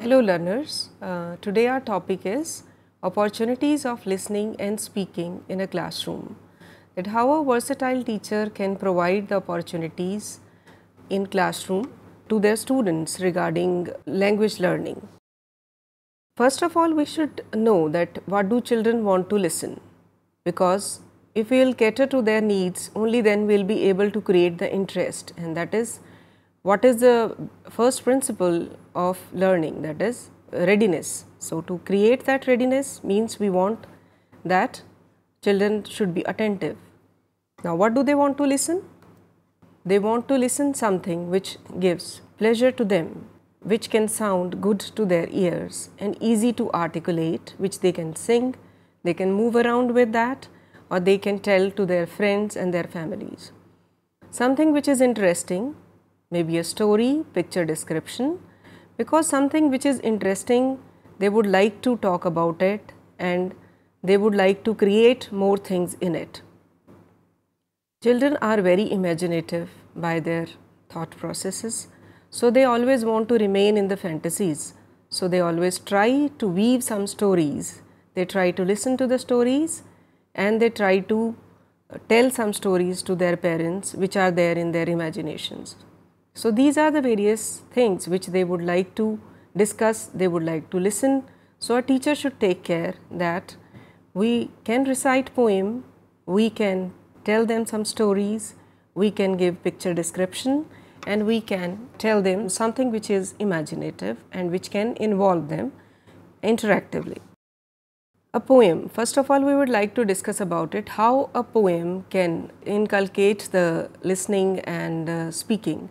Hello learners, today our topic is opportunities of listening and speaking in a classroom. That how a versatile teacher can provide the opportunities in classroom to their students regarding language learning. First of all, we should know that what do children want to listen, because if we will cater to their needs, only then we will be able to create the interest, and that is what is the first principle of learning, that is readiness. So, to create that readiness means we want that children should be attentive. Now, what do they want to listen? They want to listen something which gives pleasure to them, which can sound good to their ears and easy to articulate, which they can sing, they can move around with that, or they can tell to their friends and their families. Something which is interesting, maybe a story, picture description, because something which is interesting, they would like to talk about it and they would like to create more things in it. Children are very imaginative by their thought processes, so they always want to remain in the fantasies. So they always try to weave some stories, they try to listen to the stories and they try to tell some stories to their parents which are there in their imaginations. So these are the various things which they would like to discuss, they would like to listen. So a teacher should take care that we can recite poem, we can tell them some stories, we can give picture description, and we can tell them something which is imaginative and which can involve them interactively. A poem, first of all we would like to discuss about it, how a poem can inculcate the listening and speaking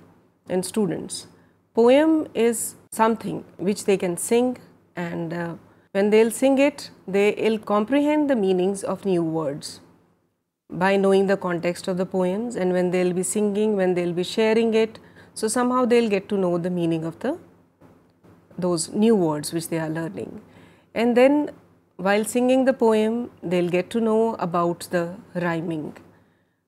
in students. Poem is something which they can sing, and when they will sing it, they will comprehend the meanings of new words by knowing the context of the poems, and when they will be singing, when they will be sharing it, so somehow they will get to know the meaning of those new words which they are learning. And then while singing the poem, they will get to know about the rhyming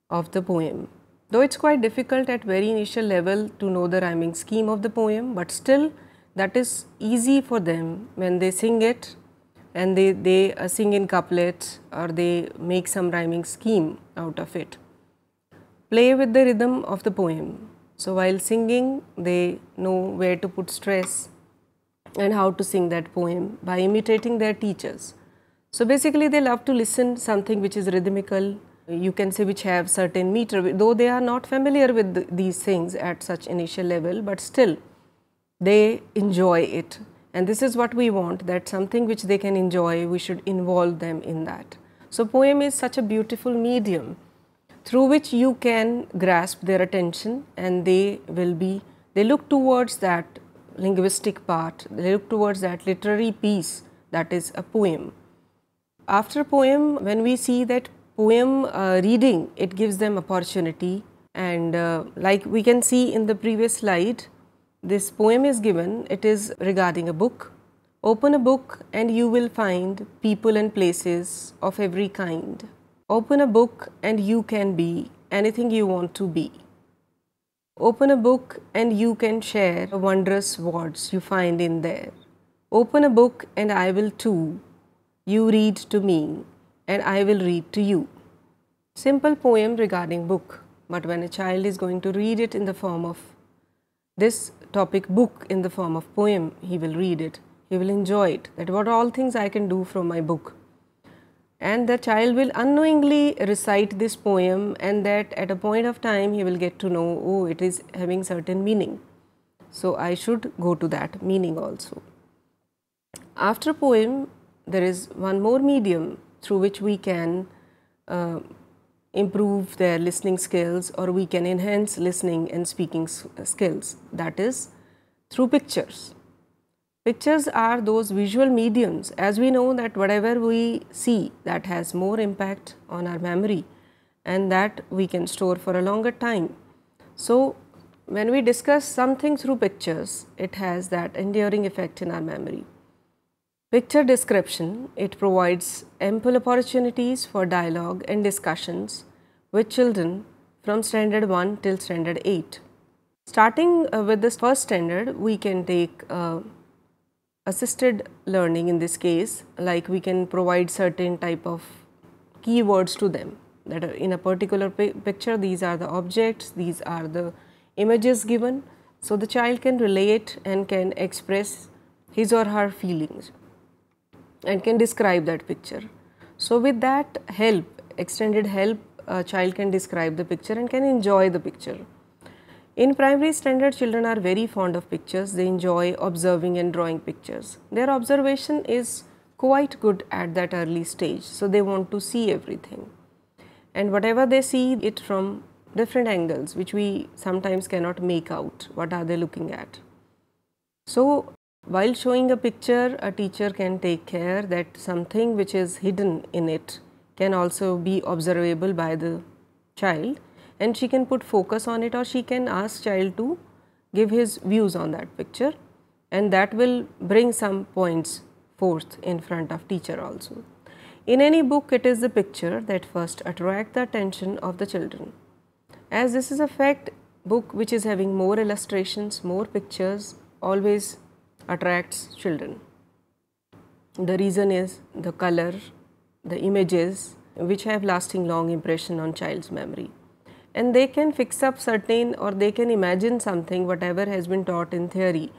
of the poem. Though it is quite difficult at very initial level to know the rhyming scheme of the poem, but still that is easy for them when they sing it and they sing in couplets or they make some rhyming scheme out of it. Play with the rhythm of the poem. So while singing, they know where to put stress and how to sing that poem by imitating their teachers. So basically they love to listen something which is rhythmical, you can say which have certain meter, though they are not familiar with these things at such initial level, but still they enjoy it. And this is what we want, that something which they can enjoy, we should involve them in that. So poem is such a beautiful medium through which you can grasp their attention, and they look towards that linguistic part, they look towards that literary piece that is a poem. After poem, when we see that poem reading, it gives them opportunity, and like we can see in the previous slide, this poem is given, it is regarding a book. Open a book and you will find people and places of every kind. Open a book and you can be anything you want to be. Open a book and you can share the wondrous words you find in there. Open a book and I will too. You read to me and I will read to you. Simple poem regarding book, but when a child is going to read it in the form of this topic book, in the form of poem, he will read it, he will enjoy it, that what all things I can do from my book. And the child will unknowingly recite this poem, and that at a point of time he will get to know, oh, it is having certain meaning. So I should go to that meaning also. After poem, there is one more medium through which we can improve their listening skills, or we can enhance listening and speaking skills, that is through pictures. Pictures are those visual mediums, as we know that whatever we see, that has more impact on our memory and that we can store for a longer time. So when we discuss something through pictures, it has that enduring effect in our memory. Picture description, it provides ample opportunities for dialogue and discussions with children from standard 1 till standard 8. Starting with this first standard, we can take assisted learning in this case, like we can provide certain type of keywords to them, that are in a particular picture, these are the objects, these are the images given. So, the child can relate and can express his or her feelings and can describe that picture. So, with that help, extended help, a child can describe the picture and can enjoy the picture. In primary standard, children are very fond of pictures. They enjoy observing and drawing pictures. Their observation is quite good at that early stage. So, they want to see everything. And whatever they see it from different angles, which we sometimes cannot make out, what are they looking at. So, while showing a picture, a teacher can take care that something which is hidden in it can also be observable by the child, and she can put focus on it, or she can ask child to give his views on that picture, and that will bring some points forth in front of teacher also. In any book, it is the picture that first attract the attention of the children. As this is a fact, book which is having more illustrations, more pictures always attracts children. The reason is the color, the images which have lasting long impression on child's memory, and they can fix up certain, or they can imagine something whatever has been taught in theory,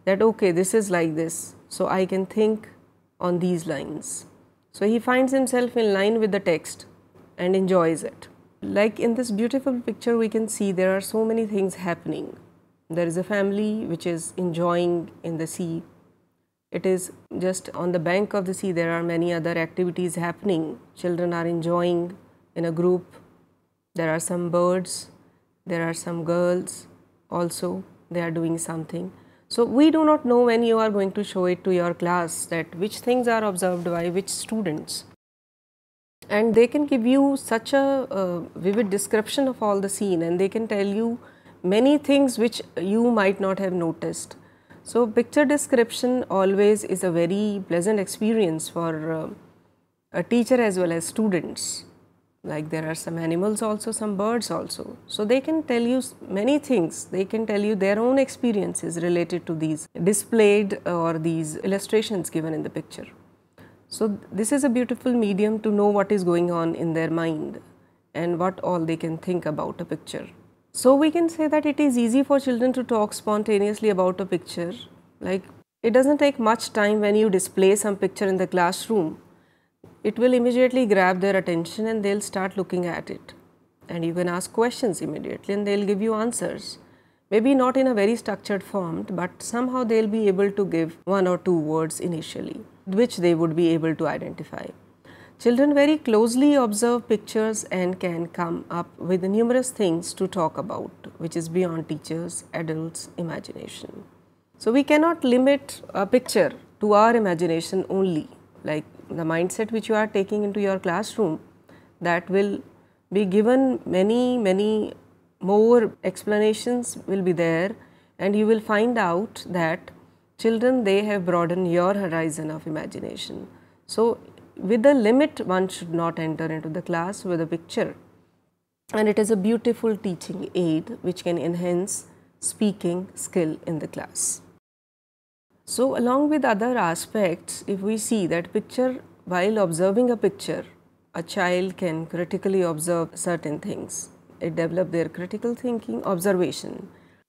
that okay, this is like this, so I can think on these lines. So, he finds himself in line with the text and enjoys it. Like in this beautiful picture, we can see there are so many things happening. There is a family which is enjoying in the sea. It is just on the bank of the sea, there are many other activities happening. Children are enjoying in a group. There are some birds, there are some girls also, they are doing something. So, we do not know when you are going to show it to your class that which things are observed by which students, and they can give you such a vivid description of all the scene, and they can tell you many things which you might not have noticed. So, picture description always is a very pleasant experience for a teacher as well as students. Like there are some animals also, some birds also. So, they can tell you many things, they can tell you their own experiences related to these displayed or these illustrations given in the picture. So, this is a beautiful medium to know what is going on in their mind and what all they can think about a picture. So, we can say that it is easy for children to talk spontaneously about a picture. Like it does not take much time when you display some picture in the classroom. It will immediately grab their attention and they will start looking at it, and you can ask questions immediately and they will give you answers. Maybe not in a very structured form, but somehow they will be able to give one or two words initially, which they would be able to identify. Children very closely observe pictures and can come up with numerous things to talk about, which is beyond teachers, adults' imagination. So, we cannot limit a picture to our imagination only, like the mindset which you are taking into your classroom, that will be given many more explanations will be there, and you will find out that children, they have broadened your horizon of imagination. So, with the limit, one should not enter into the class with a picture, and it is a beautiful teaching aid which can enhance speaking skill in the class. So, along with other aspects, if we see that picture, while observing a picture, a child can critically observe certain things. It develops their critical thinking, observation,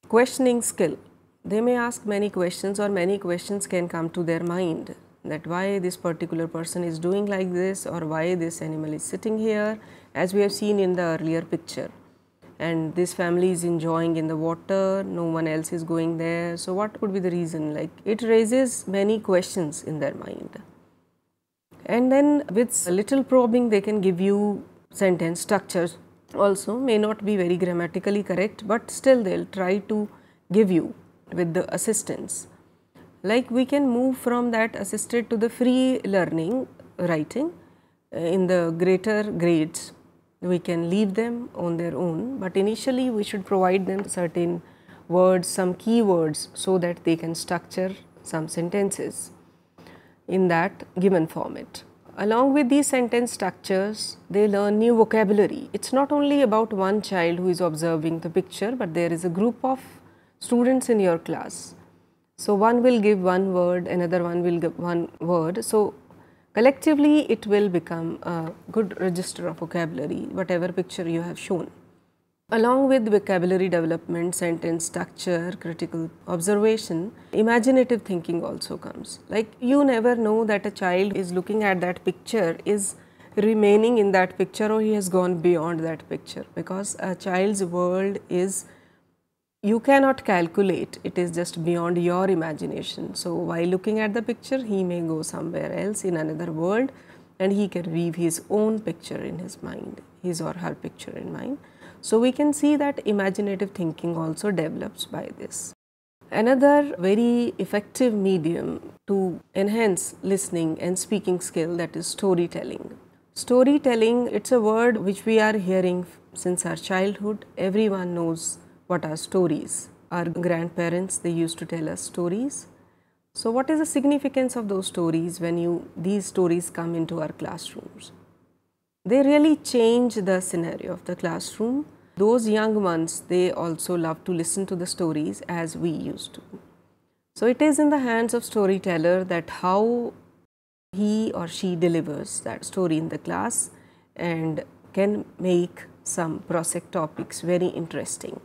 questioning skill. They may ask many questions, or many questions can come to their mind, that why this particular person is doing like this, or why this animal is sitting here, as we have seen in the earlier picture. And this family is enjoying in the water, no one else is going there. So, what could be the reason? Like it raises many questions in their mind. And then with a little probing, they can give you sentence structures also, may not be very grammatically correct, but still they will try to give you with the assistance. Like we can move from that assisted to the free learning writing in the greater grades. We can leave them on their own, but initially we should provide them certain words, some keywords, so that they can structure some sentences in that given format. Along with these sentence structures, they learn new vocabulary. It is not only about one child who is observing the picture, but there is a group of students in your class. So one will give one word, another one will give one word. So collectively it will become a good register of vocabulary, whatever picture you have shown. Along with vocabulary development, sentence structure, critical observation, imaginative thinking also comes. Like, you never know that a child is looking at that picture, is remaining in that picture, or he has gone beyond that picture, because a child's world is, you cannot calculate, it is just beyond your imagination. So while looking at the picture, he may go somewhere else in another world, and he can weave his own picture in his mind, his or her picture in mind. So we can see that imaginative thinking also develops by this. Another very effective medium to enhance listening and speaking skill, that is storytelling. Storytelling, it's a word which we are hearing since our childhood. Everyone knows what are stories. Our grandparents, they used to tell us stories. So what is the significance of those stories when these stories come into our classrooms? They really change the scenario of the classroom. Those young ones, they also love to listen to the stories as we used to. So it is in the hands of storyteller that how he or she delivers that story in the class and can make some prosaic topics very interesting.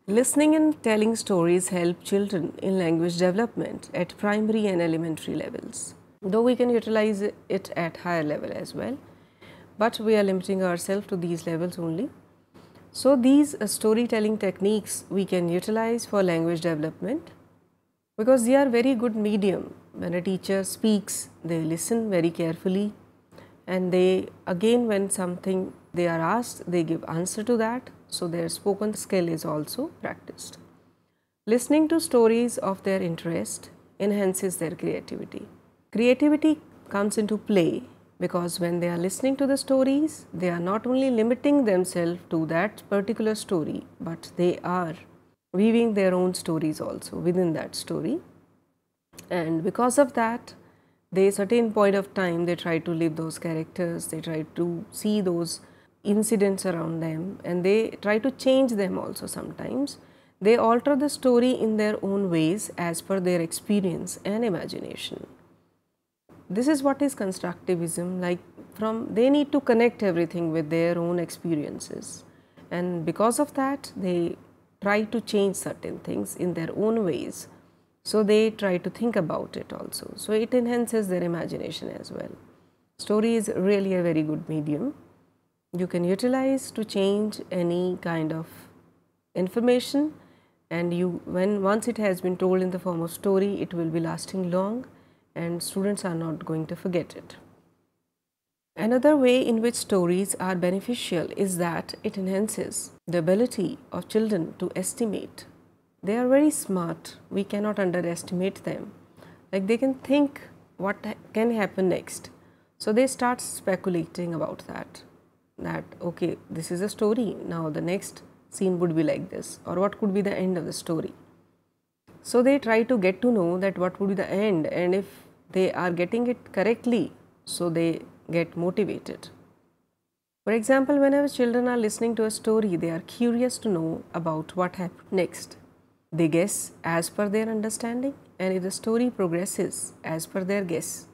Listening and telling stories help children in language development at primary and elementary levels, though we can utilize it at higher level as well, but we are limiting ourselves to these levels only. So these storytelling techniques we can utilize for language development, because they are very good medium. When a teacher speaks, they listen very carefully, and they again, when something they are asked, they give answer to that. So their spoken skill is also practiced. Listening to stories of their interest enhances their creativity. Creativity comes into play because when they are listening to the stories, they are not only limiting themselves to that particular story, but they are weaving their own stories also within that story. And because of that, they certain point of time, they try to live those characters, they try to see those incidents around them, and they try to change them also sometimes. They alter the story in their own ways as per their experience and imagination. This is what is constructivism, like they need to connect everything with their own experiences, and because of that they try to change certain things in their own ways. So they try to think about it also. So it enhances their imagination as well. Story is really a very good medium. You can utilize to change any kind of information, and once it has been told in the form of story, it will be lasting long and students are not going to forget it. Another way in which stories are beneficial is that it enhances the ability of children to estimate. They are very smart, we cannot underestimate them. Like, they can think what can happen next. So they start speculating about that okay, this is a story, now the next scene would be like this, or what could be the end of the story. So they try to get to know that what would be the end, and if they are getting it correctly, so they get motivated. For example, whenever children are listening to a story, they are curious to know about what happened next. They guess as per their understanding, and if the story progresses as per their guess,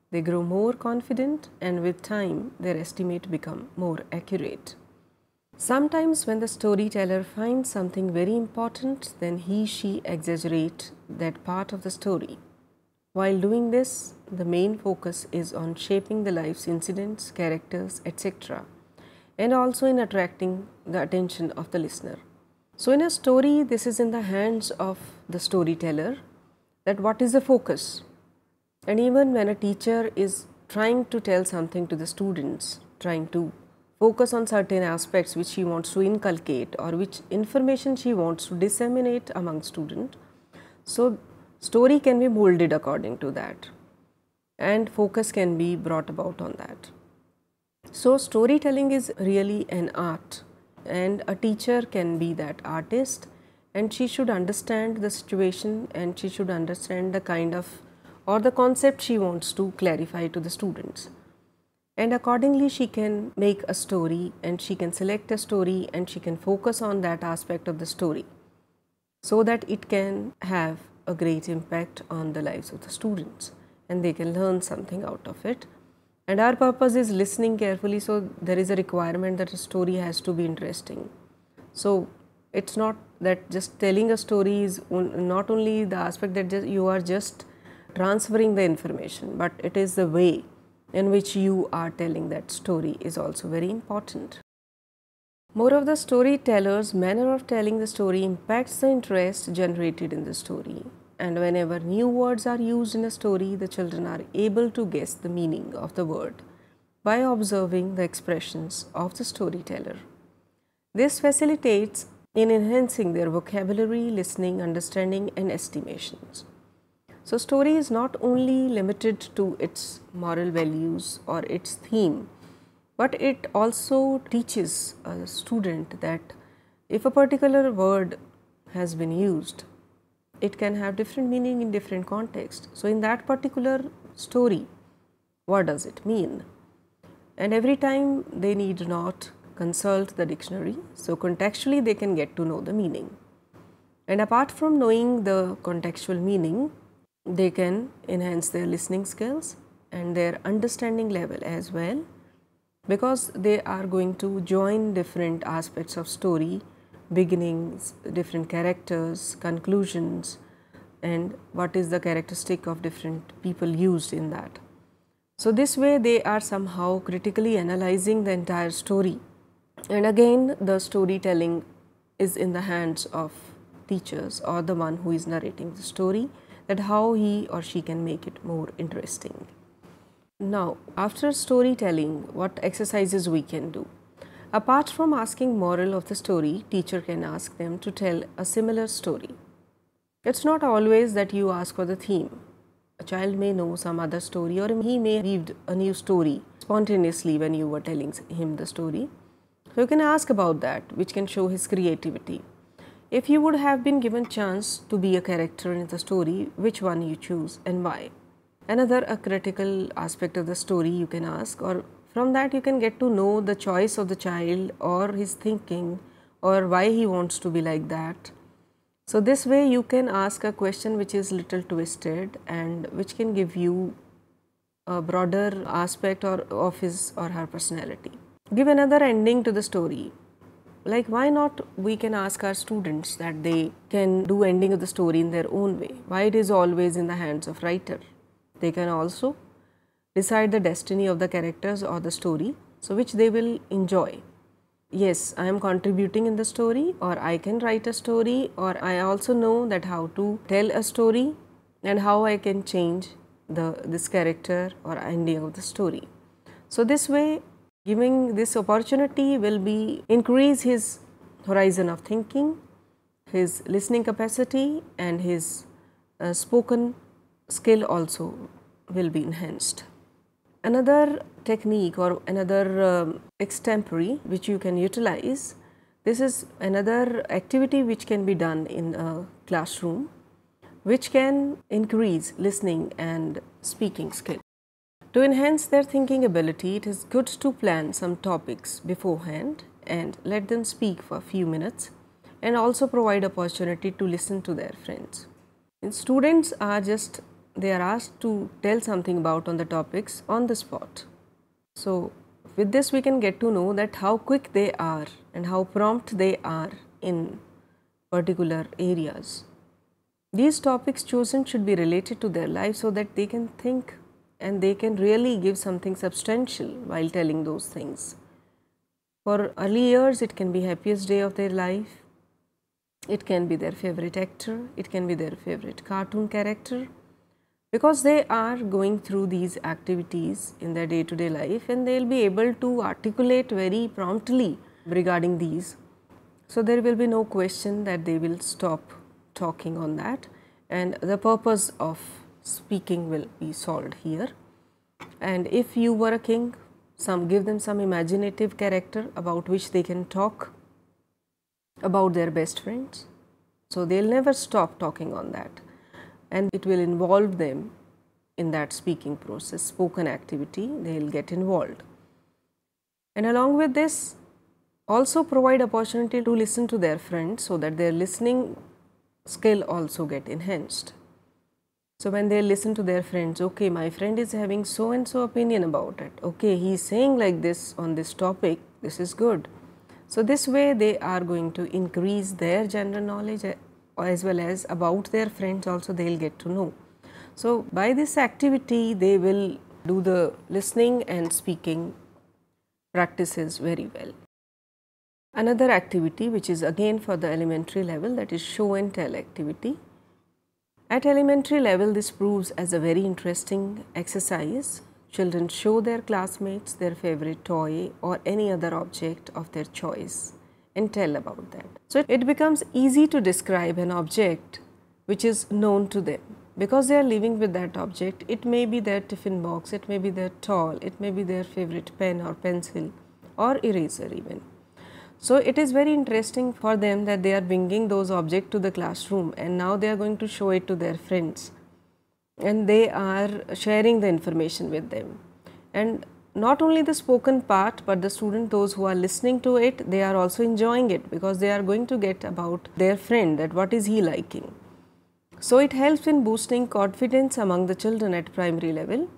they grow more confident, and with time their estimate become more accurate. Sometimes when the storyteller finds something very important, then she exaggerates that part of the story. While doing this, the main focus is on shaping the life's incidents, characters, etc., and also in attracting the attention of the listener. So in a story, this is in the hands of the storyteller, that what is the focus. And even when a teacher is trying to tell something to the students, trying to focus on certain aspects which she wants to inculcate or which information she wants to disseminate among students, so story can be molded according to that and focus can be brought about on that. So storytelling is really an art, and a teacher can be that artist, and she should understand the situation and she should understand the kind of or the concept she wants to clarify to the students. And accordingly she can make a story, and she can select a story, and she can focus on that aspect of the story so that it can have a great impact on the lives of the students, and they can learn something out of it. And our purpose is listening carefully, so there is a requirement that a story has to be interesting. So it's not that just telling a story is not only the aspect that you are just transferring the information, but it is the way in which you are telling that story is also very important. More of the storyteller's manner of telling the story impacts the interest generated in the story. And whenever new words are used in a story, the children are able to guess the meaning of the word by observing the expressions of the storyteller. This facilitates in enhancing their vocabulary, listening, understanding, and estimations. So, story is not only limited to its moral values or its theme, but it also teaches a student that if a particular word has been used, it can have different meaning in different contexts. So, in that particular story, what does it mean? And every time they need not consult the dictionary, so contextually they can get to know the meaning. And apart from knowing the contextual meaning, they can enhance their listening skills and their understanding level as well, because they are going to join different aspects of story, beginnings, different characters, conclusions, and what is the characteristic of different people used in that. So this way they are somehow critically analyzing the entire story. And again, the storytelling is in the hands of teachers or the one who is narrating the story, that how he or she can make it more interesting. Now, after storytelling, what exercises we can do? Apart from asking moral of the story, teacher can ask them to tell a similar story. It's not always that you ask for the theme. A child may know some other story, or he may weave a new story spontaneously when you were telling him the story. So you can ask about that, which can show his creativity. If you would have been given chance to be a character in the story, which one you choose and why? Another critical aspect of the story you can ask, or from that you can get to know the choice of the child or his thinking or why he wants to be like that. So this way you can ask a question which is little twisted and which can give you a broader aspect of his or her personality. Give another ending to the story. Like, why not we can ask our students that they can do ending of the story in their own way. Why it is always in the hands of writer. They can also decide the destiny of the characters or the story, so which they will enjoy. Yes, I am contributing in the story, or I can write a story, or I also know that how to tell a story and how I can change this character or ending of the story. So this way, giving this opportunity will be increase his horizon of thinking, his listening capacity, and his spoken skill also will be enhanced. Another technique or another extempore which you can utilize, this is another activity which can be done in a classroom, which can increase listening and speaking skill. To enhance their thinking ability, it is good to plan some topics beforehand and let them speak for a few minutes, and also provide opportunity to listen to their friends. And students are they are asked to tell something about on the topics on the spot. So with this we can get to know that how quick they are and how prompt they are in particular areas. These topics chosen should be related to their life so that they can think and they can really give something substantial while telling those things. For early years, it can be happiest day of their life, it can be their favorite actor, it can be their favorite cartoon character, because they are going through these activities in their day-to-day life, and they will be able to articulate very promptly regarding these. So there will be no question that they will stop talking on that, and the purpose of speaking will be solved here. And if you were a king, give them some imaginative character about which they can talk about their best friends. So they'll never stop talking on that, and it will involve them in that speaking process, spoken activity, they'll get involved. And along with this, also provide opportunity to listen to their friends so that their listening skill also get enhanced. So when they listen to their friends, okay, my friend is having so and so opinion about it, okay, he is saying like this on this topic, this is good. So this way they are going to increase their general knowledge as well as about their friends also they will get to know. So by this activity they will do the listening and speaking practices very well. Another activity which is again for the elementary level, that is show and tell activity. At elementary level, this proves as a very interesting exercise. Children show their classmates their favorite toy or any other object of their choice and tell about that. So it becomes easy to describe an object which is known to them because they are living with that object. It may be their tiffin box, it may be their toy, it may be their favorite pen or pencil or eraser even. So it is very interesting for them that they are bringing those objects to the classroom and now they are going to show it to their friends and they are sharing the information with them. And not only the spoken part, but the student, those who are listening to it, they are also enjoying it because they are going to get about their friend, that what is he liking. So it helps in boosting confidence among the children at primary level,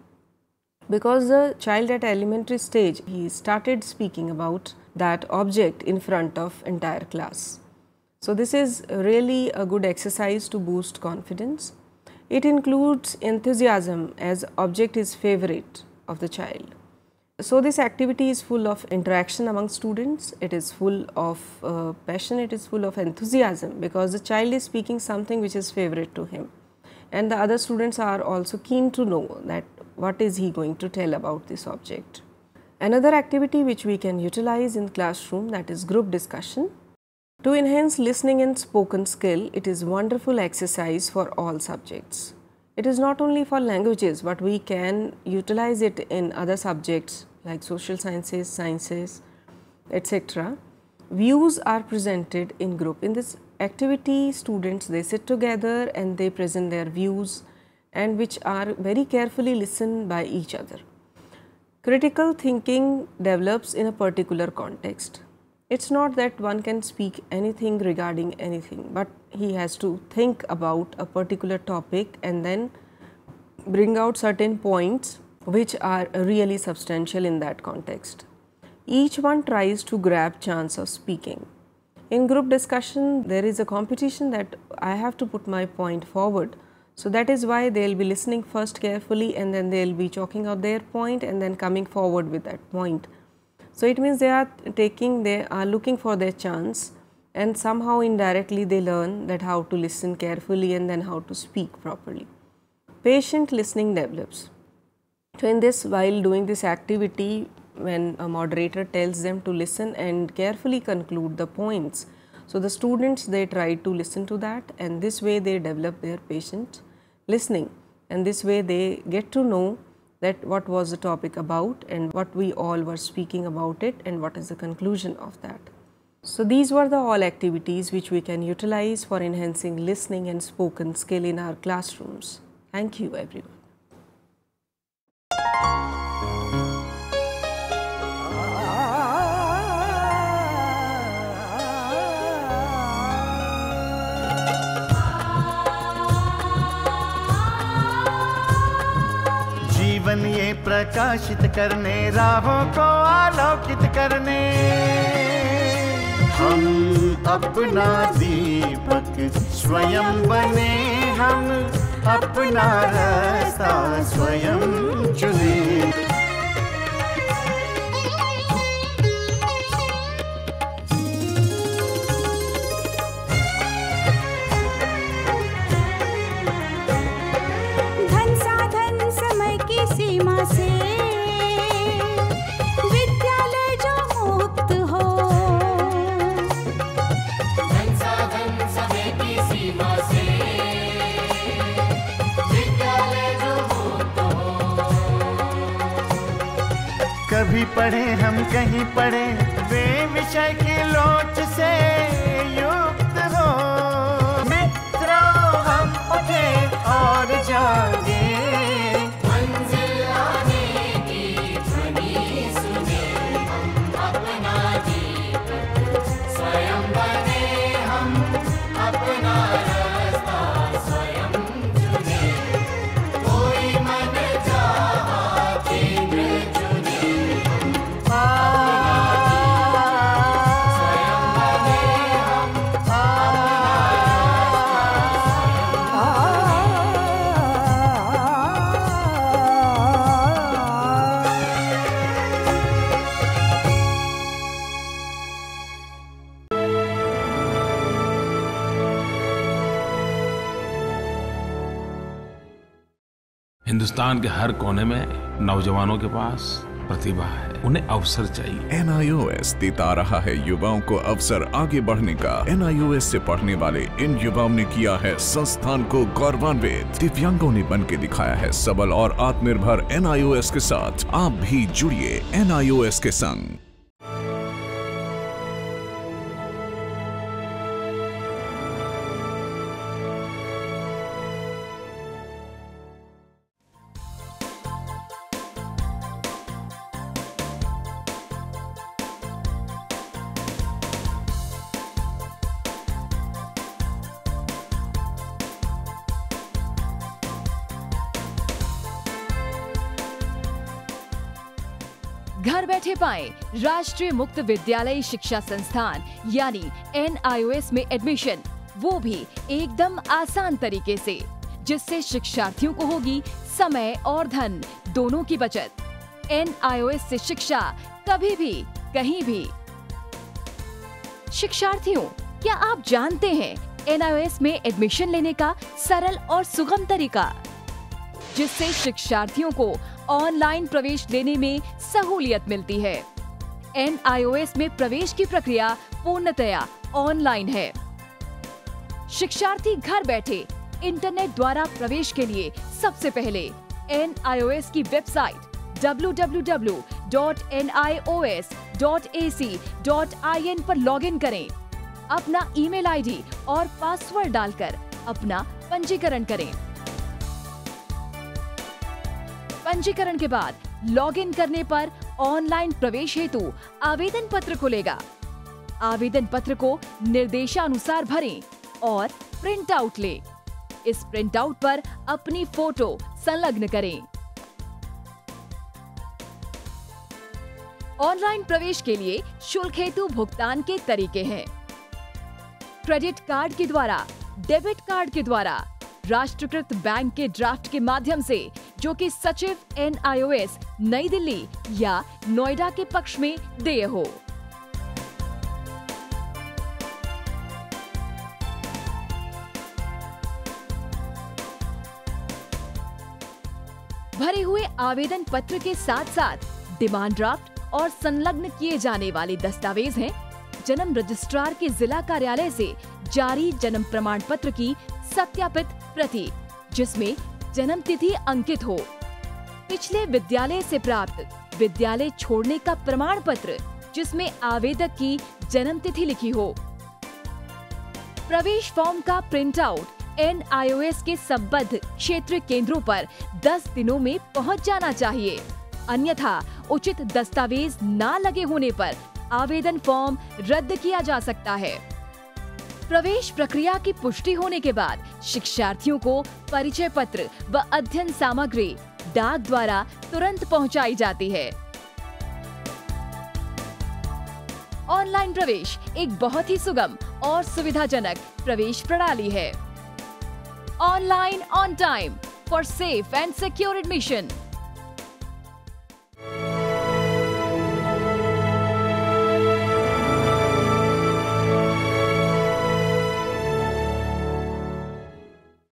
because the child at elementary stage, he started speaking about that object in front of entire class. So this is really a good exercise to boost confidence. It includes enthusiasm as object is favorite of the child. So this activity is full of interaction among students, it is full of passion, it is full of enthusiasm because the child is speaking something which is favorite to him and the other students are also keen to know that what is he going to tell about this object. Another activity which we can utilize in classroom, that is group discussion. To enhance listening and spoken skill, it is wonderful exercise for all subjects. It is not only for languages, but we can utilize it in other subjects like social sciences, etc. Views are presented in group. In this activity, students, they sit together and they present their views and which are very carefully listened by each other. Critical thinking develops in a particular context. It's not that one can speak anything regarding anything, but he has to think about a particular topic and then bring out certain points which are really substantial in that context. Each one tries to grab chance of speaking. In group discussion, there is a competition that I have to put my point forward. So that is why they will be listening first carefully and then they will be chalking out their point and then coming forward with that point. So it means they are looking for their chance and somehow indirectly they learn that how to listen carefully and then how to speak properly. Patient listening develops. So in this, while doing this activity, when a moderator tells them to listen and carefully conclude the points, so the students, they try to listen to that and this way they develop their patient listening and this way they get to know that what was the topic about and what we all were speaking about it and what is the conclusion of that. So these were the all activities which we can utilize for enhancing listening and spoken skill in our classrooms. Thank you everyone. जीवन ये प्रकाशित करने, राहों को आलोकित करने, हम अपना दीपक स्वयं बने, हम अपना रास्ता स्वयं चुने। सीमा से विद्यालय जो मुक्त हो, संसाधन समय की सीमा से विद्यालय जो मुक्त हो। कभी पढ़े हम कहीं पढ़े, वे विषय की लोच से युक्त हो। मित्रों हम उठे और जागे, हिंदुस्तान के हर कोने में नौजवानों के पास प्रतिभा है, उन्हें अवसर चाहिए। NIOS देता रहा है युवाओं को अवसर आगे बढ़ने का। NIOS से पढ़ने वाले इन युवाओं ने किया है संस्थान को गौरवान्वित। दिव्यांगों ने बन के दिखाया है सबल और आत्मनिर्भर। NIOS के साथ आप भी जुड़िए NIOS के संग। घर बैठे पाएं राष्ट्रीय मुक्त विद्यालय शिक्षा संस्थान यानी NIOS में एडमिशन, वो भी एकदम आसान तरीके से, जिससे शिक्षार्थियों को होगी समय और धन दोनों की बचत। NIOS से शिक्षा कभी भी कहीं भी। शिक्षार्थियों, क्या आप जानते हैं NIOS में एडमिशन लेने का सरल और सुगम तरीका, जिससे शिक्षार्थियों को ऑनलाइन प्रवेश लेने में सहूलियत मिलती है। NIOS में प्रवेश की प्रक्रिया पूर्णतया ऑनलाइन है। शिक्षार्थी घर बैठे इंटरनेट द्वारा प्रवेश के लिए सबसे पहले NIOS की वेबसाइट www.nios.ac.in पर लॉगिन करें। अपना ईमेल आईडी और पासवर्ड डालकर अपना पंजीकरण करें। पंजीकरण के बाद लॉगिन करने पर ऑनलाइन प्रवेश हेतु आवेदन पत्र खुलेगा। आवेदन पत्र को निर्देशानुसार भरें और प्रिंट आउट लें। इस प्रिंट आउट पर अपनी फोटो संलग्न करें। ऑनलाइन प्रवेश के लिए शुल्क हेतु भुगतान के तरीके हैं: क्रेडिट कार्ड के द्वारा, डेबिट कार्ड के द्वारा, राष्ट्रीयकृत बैंक के ड्राफ्ट के माध्यम से, जो कि सचिव NIOS नई दिल्ली या नोएडा के पक्ष में देय हो। भरे हुए आवेदन पत्र के साथ साथ डिमांड ड्राफ्ट और संलग्न किए जाने वाले दस्तावेज हैं: जन्म रजिस्ट्रार के जिला कार्यालय से जारी जन्म प्रमाण पत्र की सत्यापित प्रति, जिसमें जन्म तिथि अंकित हो, पिछले विद्यालय से प्राप्त विद्यालय छोड़ने का प्रमाण पत्र, जिसमें आवेदक की जन्म तिथि लिखी हो। प्रवेश फॉर्म का प्रिंट आउट NIOS के संबद्ध क्षेत्रीय केंद्रों पर 10 दिनों में पहुंच जाना चाहिए, अन्यथा उचित दस्तावेज न लगे होने पर आवेदन फॉर्म रद्द किया जा सकता है। प्रवेश प्रक्रिया की पुष्टि होने के बाद शिक्षार्थियों को परिचय पत्र व अध्ययन सामग्री डाक द्वारा तुरंत पहुंचाई जाती है। ऑनलाइन प्रवेश एक बहुत ही सुगम और सुविधाजनक प्रवेश प्रणाली है। Online on time for safe and secure admission.